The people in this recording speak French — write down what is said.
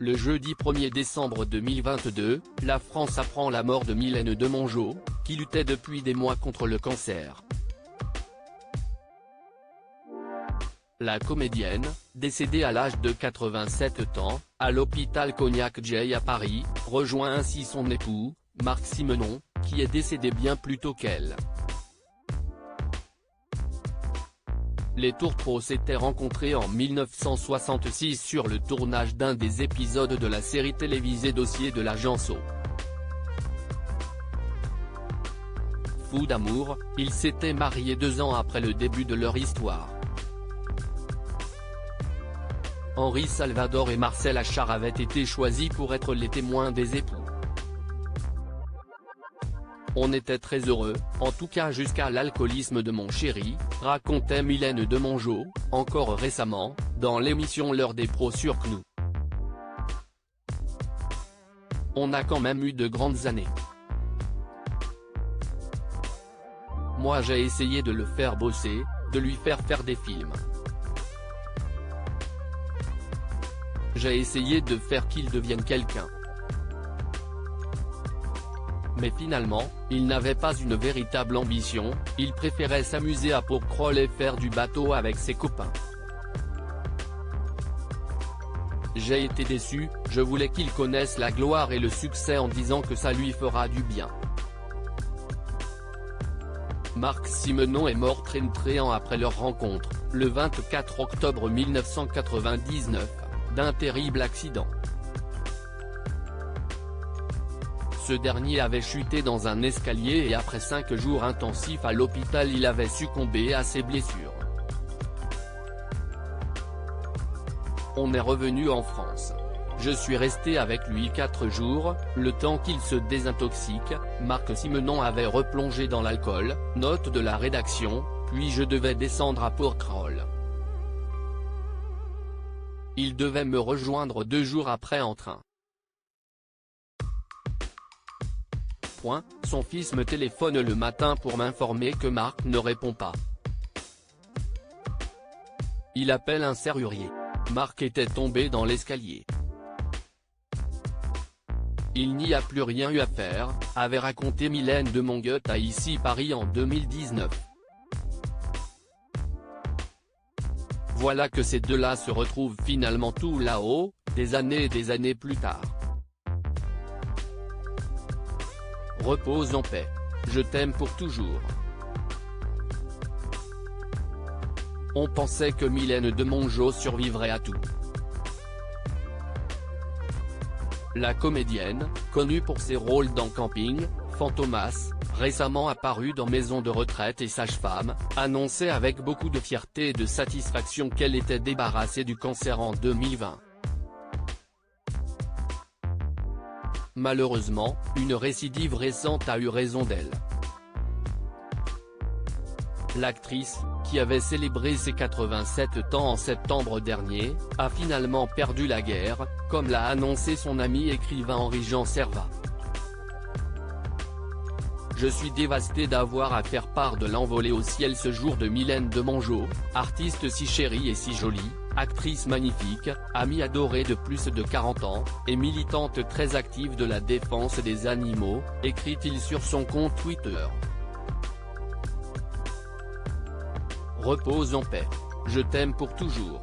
Le jeudi 1er décembre 2022, la France apprend la mort de Mylène Demongeot, qui luttait depuis des mois contre le cancer. La comédienne, décédée à l'âge de 87 ans, à l'hôpital Cognac-Jay à Paris, rejoint ainsi son époux, Marc Simenon, qui est décédé bien plus tôt qu'elle. Les Tourtereaux s'étaient rencontrés en 1966 sur le tournage d'un des épisodes de la série télévisée Dossier de l'agent So. Fous d'amour, ils s'étaient mariés 2 ans après le début de leur histoire. Henri Salvador et Marcel Achard avaient été choisis pour être les témoins des époux. On était très heureux, en tout cas jusqu'à l'alcoolisme de mon chéri, racontait Mylène Demongeot, encore récemment, dans l'émission L'heure des pros sur CNOU. On a quand même eu de grandes années. Moi j'ai essayé de le faire bosser, de lui faire des films. J'ai essayé de faire qu'il devienne quelqu'un. Mais finalement, il n'avait pas une véritable ambition, il préférait s'amuser à Porquerolles et faire du bateau avec ses copains. J'ai été déçu, je voulais qu'il connaisse la gloire et le succès en disant que ça lui fera du bien. Marc Simenon est mort 33 ans après leur rencontre, le 24 octobre 1999, d'un terrible accident. Ce dernier avait chuté dans un escalier et après 5 jours intensifs à l'hôpital il avait succombé à ses blessures. On est revenu en France. Je suis resté avec lui 4 jours, le temps qu'il se désintoxique. Marc Simenon avait replongé dans l'alcool, note de la rédaction, puis je devais descendre à Porquerolles. Il devait me rejoindre 2 jours après en train. Son fils me téléphone le matin pour m'informer que Marc ne répond pas. Il appelle un serrurier. Marc était tombé dans l'escalier. Il n'y a plus rien eu à faire, avait raconté Mylène Demongeot à Ici Paris en 2019. Voilà que ces deux-là se retrouvent finalement tout là-haut, des années et des années plus tard. Repose en paix. Je t'aime pour toujours. On pensait que Mylène Demongeot survivrait à tout. La comédienne, connue pour ses rôles dans Camping, Fantomas, récemment apparue dans Maison de retraite et Sage-Femme, annonçait avec beaucoup de fierté et de satisfaction qu'elle était débarrassée du cancer en 2020. Malheureusement, une récidive récente a eu raison d'elle. L'actrice, qui avait célébré ses 87 ans en septembre dernier, a finalement perdu la guerre, comme l'a annoncé son ami écrivain Henri-Jean Servat. Je suis dévasté d'avoir à faire part de l'envolée au ciel ce jour de Mylène Demongeot, artiste si chérie et si jolie, actrice magnifique, amie adorée de plus de 40 ans, et militante très active de la défense des animaux, écrit-il sur son compte Twitter. Repose en paix. Je t'aime pour toujours.